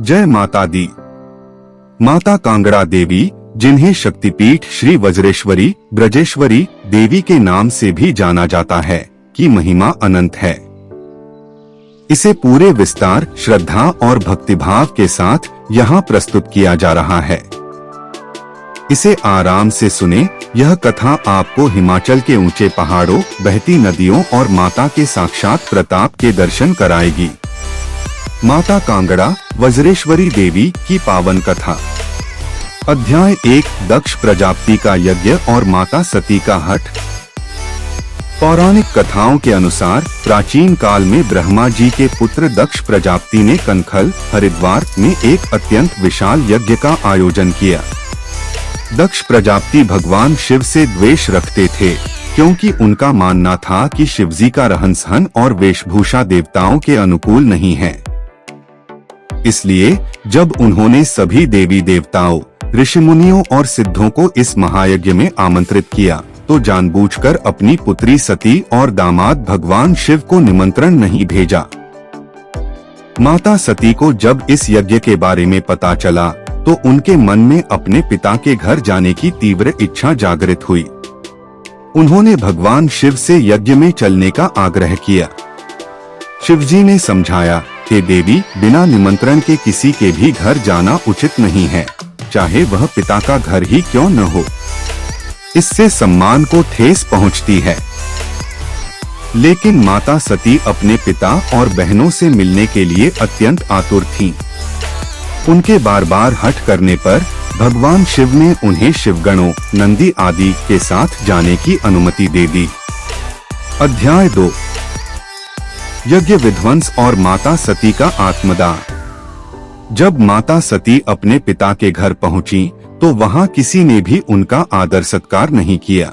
जय माता दी। माता कांगड़ा देवी, जिन्हें शक्तिपीठ श्री वज्रेश्वरी ब्रजेश्वरी देवी के नाम से भी जाना जाता है, की महिमा अनंत है। इसे पूरे विस्तार, श्रद्धा और भक्तिभाव के साथ यहाँ प्रस्तुत किया जा रहा है। इसे आराम से सुने। यह कथा आपको हिमाचल के ऊंचे पहाड़ों, बहती नदियों और माता के साक्षात प्रताप के दर्शन कराएगी। माता कांगड़ा वज्रेश्वरी देवी की पावन कथा। अध्याय 1, दक्ष प्रजापति का यज्ञ और माता सती का हठ। पौराणिक कथाओं के अनुसार प्राचीन काल में ब्रह्मा जी के पुत्र दक्ष प्रजापति ने कनखल, हरिद्वार में एक अत्यंत विशाल यज्ञ का आयोजन किया। दक्ष प्रजापति भगवान शिव से द्वेष रखते थे, क्योंकि उनका मानना था कि शिवजी का रहन सहन और वेशभूषा देवताओं के अनुकूल नहीं है। इसलिए जब उन्होंने सभी देवी देवताओं, ऋषि मुनियों और सिद्धों को इस महायज्ञ में आमंत्रित किया, तो जानबूझकर अपनी पुत्री सती और दामाद भगवान शिव को निमंत्रण नहीं भेजा। माता सती को जब इस यज्ञ के बारे में पता चला, तो उनके मन में अपने पिता के घर जाने की तीव्र इच्छा जागृत हुई। उन्होंने भगवान शिव से यज्ञ में चलने का आग्रह किया। शिवजी ने समझाया कि देवी, बिना निमंत्रण के किसी के भी घर जाना उचित नहीं है, चाहे वह पिता का घर ही क्यों न हो। इससे सम्मान को ठेस पहुंचती है। लेकिन माता सती अपने पिता और बहनों से मिलने के लिए अत्यंत आतुर थीं। उनके बार बार हठ करने पर भगवान शिव ने उन्हें शिवगणों, नंदी आदि के साथ जाने की अनुमति दे दी। अध्याय 2, यज्ञ विध्वंस और माता सती का आत्मदाह। जब माता सती अपने पिता के घर पहुंची, तो वहां किसी ने भी उनका आदर सत्कार नहीं किया।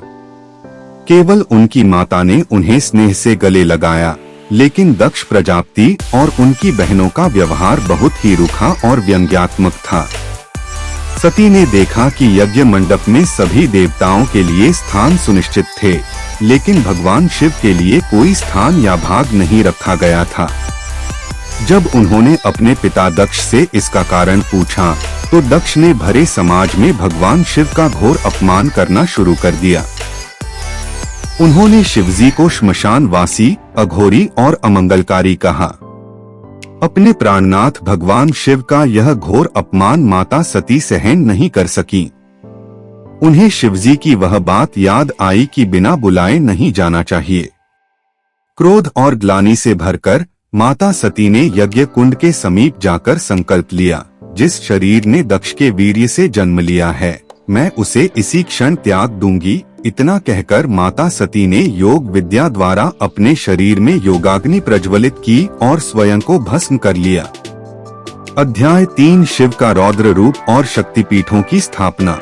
केवल उनकी माता ने उन्हें स्नेह से गले लगाया। लेकिन दक्ष प्रजापति और उनकी बहनों का व्यवहार बहुत ही रूखा और व्यंग्यात्मक था। सती ने देखा कि यज्ञ मंडप में सभी देवताओं के लिए स्थान सुनिश्चित थे, लेकिन भगवान शिव के लिए कोई स्थान या भाग नहीं रखा गया था। जब उन्होंने अपने पिता दक्ष से इसका कारण पूछा, तो दक्ष ने भरे समाज में भगवान शिव का घोर अपमान करना शुरू कर दिया। उन्होंने शिवजी को श्मशानवासी, अघोरी और अमंगलकारी कहा। अपने प्राणनाथ भगवान शिव का यह घोर अपमान माता सती सहन नहीं कर सकी। उन्हें शिवजी की वह बात याद आई कि बिना बुलाए नहीं जाना चाहिए। क्रोध और ग्लानि से भरकर माता सती ने यज्ञ कुंड के समीप जाकर संकल्प लिया, जिस शरीर ने दक्ष के वीर्य से जन्म लिया है, मैं उसे इसी क्षण त्याग दूंगी। इतना कहकर माता सती ने योग विद्या द्वारा अपने शरीर में योगाग्नि प्रज्वलित की और स्वयं को भस्म कर लिया। अध्याय 3, शिव का रौद्र रूप और शक्तिपीठों की स्थापना।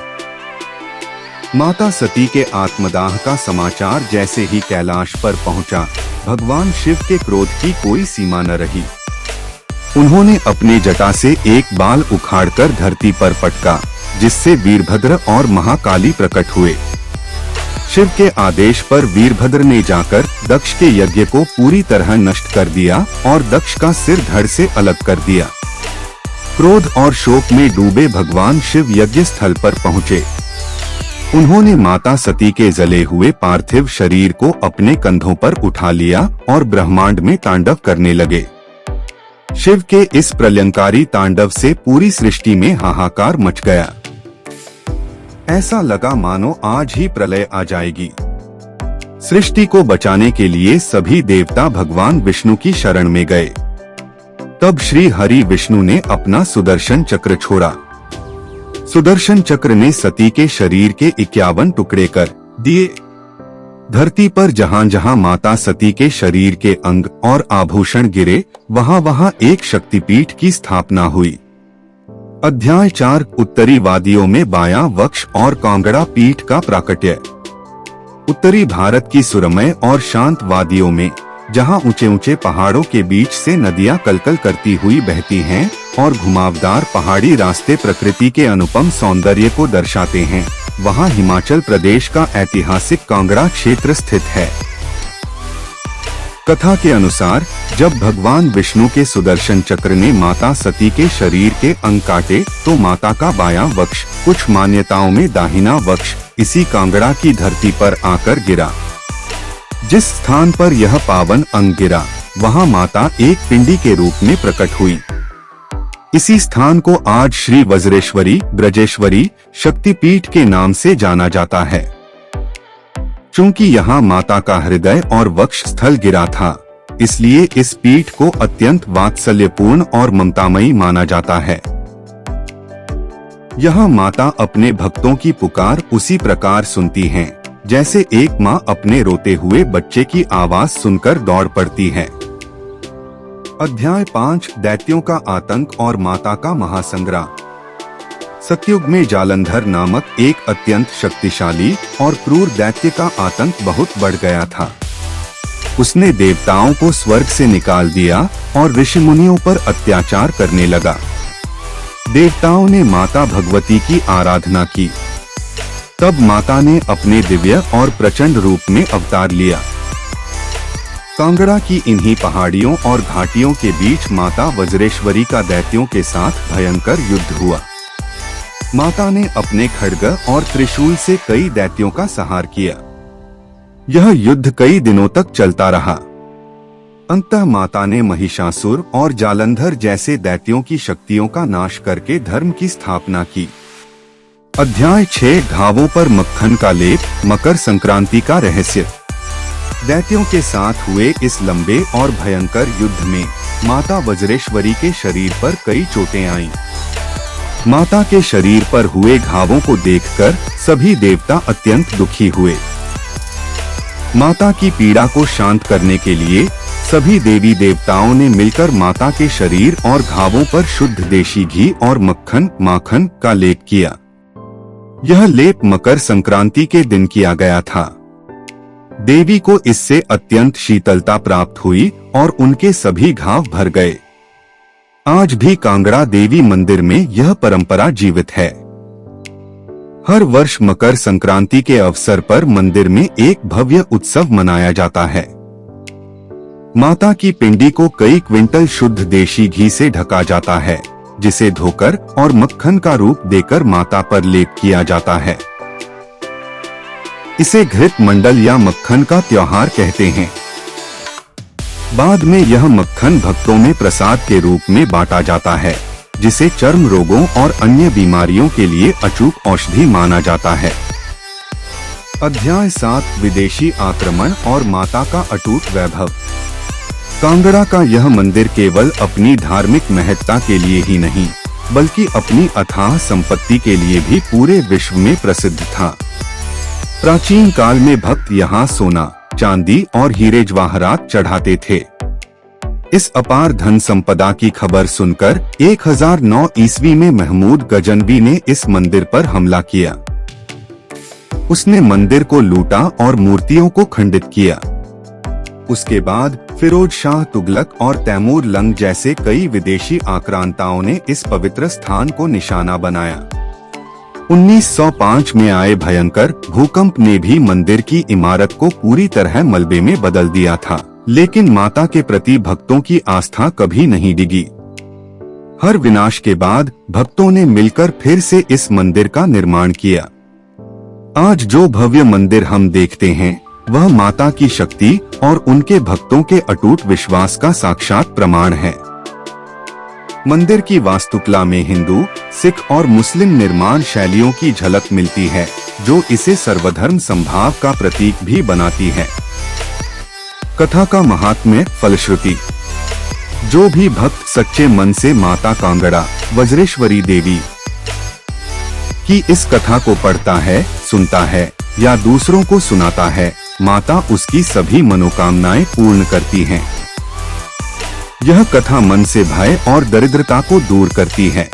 माता सती के आत्मदाह का समाचार जैसे ही कैलाश पर पहुंचा, भगवान शिव के क्रोध की कोई सीमा न रही। उन्होंने अपने जटा से एक बाल उखाड़कर धरती पर पटका, जिससे वीरभद्र और महाकाली प्रकट हुए। शिव के आदेश पर वीरभद्र ने जाकर दक्ष के यज्ञ को पूरी तरह नष्ट कर दिया और दक्ष का सिर धड़ से अलग कर दिया। क्रोध और शोक में डूबे भगवान शिव यज्ञ स्थल पर पहुँचे। उन्होंने माता सती के जले हुए पार्थिव शरीर को अपने कंधों पर उठा लिया और ब्रह्मांड में तांडव करने लगे। शिव के इस प्रलयंकारी तांडव से पूरी सृष्टि में हाहाकार मच गया। ऐसा लगा मानो आज ही प्रलय आ जाएगी। सृष्टि को बचाने के लिए सभी देवता भगवान विष्णु की शरण में गए। तब श्री हरि विष्णु ने अपना सुदर्शन चक्र छोड़ा। सुदर्शन चक्र ने सती के शरीर के 51 टुकड़े कर दिए। धरती पर जहां जहां माता सती के शरीर के अंग और आभूषण गिरे, वहां वहां एक शक्तिपीठ की स्थापना हुई। अध्याय 4, उत्तरी वादियों में बायां वक्ष और कांगड़ा पीठ का प्राकट्य। उत्तरी भारत की सुरमय और शांत वादियों में, जहां ऊंचे ऊंचे पहाड़ों के बीच से नदियां कलकल करती हुई बहती हैं और घुमावदार पहाड़ी रास्ते प्रकृति के अनुपम सौंदर्य को दर्शाते हैं, वहां हिमाचल प्रदेश का ऐतिहासिक कांगड़ा क्षेत्र स्थित है। कथा के अनुसार जब भगवान विष्णु के सुदर्शन चक्र ने माता सती के शरीर के अंग काटे तो माता का बायां वक्ष, कुछ मान्यताओं में दाहिना वक्ष, इसी कांगड़ा की धरती पर आकर गिरा। जिस स्थान पर यह पावन अंग गिरा वहां माता एक पिंडी के रूप में प्रकट हुई। इसी स्थान को आज श्री वज्रेश्वरी ब्रजेश्वरी शक्तिपीठ के नाम से जाना जाता है। चूंकि यहाँ माता का हृदय और वक्ष स्थल गिरा था, इसलिए इस पीठ को अत्यंत वात्सल्यपूर्ण और ममतामयी माना जाता है। यहाँ माता अपने भक्तों की पुकार उसी प्रकार सुनती हैं, जैसे एक माँ अपने रोते हुए बच्चे की आवाज सुनकर दौड़ पड़ती है। अध्याय 5 दैत्यों का आतंक और माता का महासंग्राम। सतयुग में जालंधर नामक एक अत्यंत शक्तिशाली और क्रूर दैत्य का आतंक बहुत बढ़ गया था। उसने देवताओं को स्वर्ग से निकाल दिया और ऋषि मुनियों पर अत्याचार करने लगा। देवताओं ने माता भगवती की आराधना की। तब माता ने अपने दिव्य और प्रचंड रूप में अवतार लिया। कांगड़ा की इन्हीं पहाड़ियों और घाटियों के बीच माता वज्रेश्वरी का दैत्यों के साथ भयंकर युद्ध हुआ। माता ने अपने खड्ग और त्रिशूल से कई दैत्यों का संहार किया। यह युद्ध कई दिनों तक चलता रहा। अंततः माता ने महिषासुर और जालंधर जैसे दैत्यों की शक्तियों का नाश करके धर्म की स्थापना की। अध्याय 6 घावों पर मक्खन का लेप, मकर संक्रांति का रहस्य। दैत्यों के साथ हुए इस लंबे और भयंकर युद्ध में माता वज्रेश्वरी के शरीर पर कई चोटें आईं। माता के शरीर पर हुए घावों को देखकर सभी देवता अत्यंत दुखी हुए। माता की पीड़ा को शांत करने के लिए सभी देवी देवताओं ने मिलकर माता के शरीर और घावों पर शुद्ध देशी घी और माखन का लेप किया। यह लेप मकर संक्रांति के दिन किया गया था। देवी को इससे अत्यंत शीतलता प्राप्त हुई और उनके सभी घाव भर गए। आज भी कांगड़ा देवी मंदिर में यह परंपरा जीवित है। हर वर्ष मकर संक्रांति के अवसर पर मंदिर में एक भव्य उत्सव मनाया जाता है। माता की पिंडी को कई क्विंटल शुद्ध देशी घी से ढका जाता है, जिसे धोकर और मक्खन का रूप देकर माता पर लेप किया जाता है। इसे घृत मंडल या मक्खन का त्योहार कहते हैं। बाद में यह मक्खन भक्तों में प्रसाद के रूप में बांटा जाता है, जिसे चर्म रोगों और अन्य बीमारियों के लिए अचूक औषधि माना जाता है। अध्याय 7 विदेशी आक्रमण और माता का अटूट वैभव। कांगड़ा का यह मंदिर केवल अपनी धार्मिक महत्ता के लिए ही नहीं, बल्कि अपनी अथाह संपत्ति के लिए भी पूरे विश्व में प्रसिद्ध था। प्राचीन काल में भक्त यहाँ सोना, चांदी और हीरे जवाहरात चढ़ाते थे। इस अपार धन संपदा की खबर सुनकर 1009 ईस्वी में महमूद गजनवी ने इस मंदिर पर हमला किया। उसने मंदिर को लूटा और मूर्तियों को खंडित किया। उसके बाद फिरोज शाह तुगलक और तैमूर लंग जैसे कई विदेशी आक्रांताओं ने इस पवित्र स्थान को निशाना बनाया। 1905 में आए भयंकर भूकंप ने भी मंदिर की इमारत को पूरी तरह मलबे में बदल दिया था, लेकिन माता के प्रति भक्तों की आस्था कभी नहीं डिगी। हर विनाश के बाद भक्तों ने मिलकर फिर से इस मंदिर का निर्माण किया। आज जो भव्य मंदिर हम देखते हैं, वह माता की शक्ति और उनके भक्तों के अटूट विश्वास का साक्षात प्रमाण है। मंदिर की वास्तुकला में हिंदू, सिख और मुस्लिम निर्माण शैलियों की झलक मिलती है, जो इसे सर्वधर्म समभाव का प्रतीक भी बनाती है। कथा का महात्म्य फलश्रुति। जो भी भक्त सच्चे मन से माता कांगड़ा वज्रेश्वरी देवी की इस कथा को पढ़ता है, सुनता है या दूसरों को सुनाता है, माता उसकी सभी मनोकामनाएं पूर्ण करती हैं। यह कथा मन से भय और दरिद्रता को दूर करती है।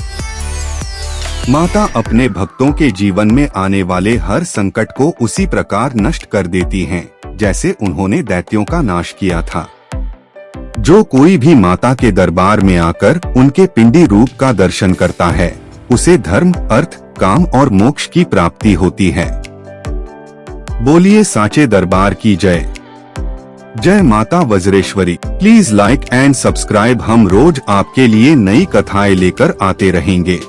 माता अपने भक्तों के जीवन में आने वाले हर संकट को उसी प्रकार नष्ट कर देती हैं, जैसे उन्होंने दैत्यों का नाश किया था। जो कोई भी माता के दरबार में आकर उनके पिंडी रूप का दर्शन करता है, उसे धर्म, अर्थ, काम और मोक्ष की प्राप्ति होती है। बोलिए साचे दरबार की जय। जय माता Vajreshwari. Please like and subscribe, हम रोज आपके लिए नई कथाएं लेकर आते रहेंगे।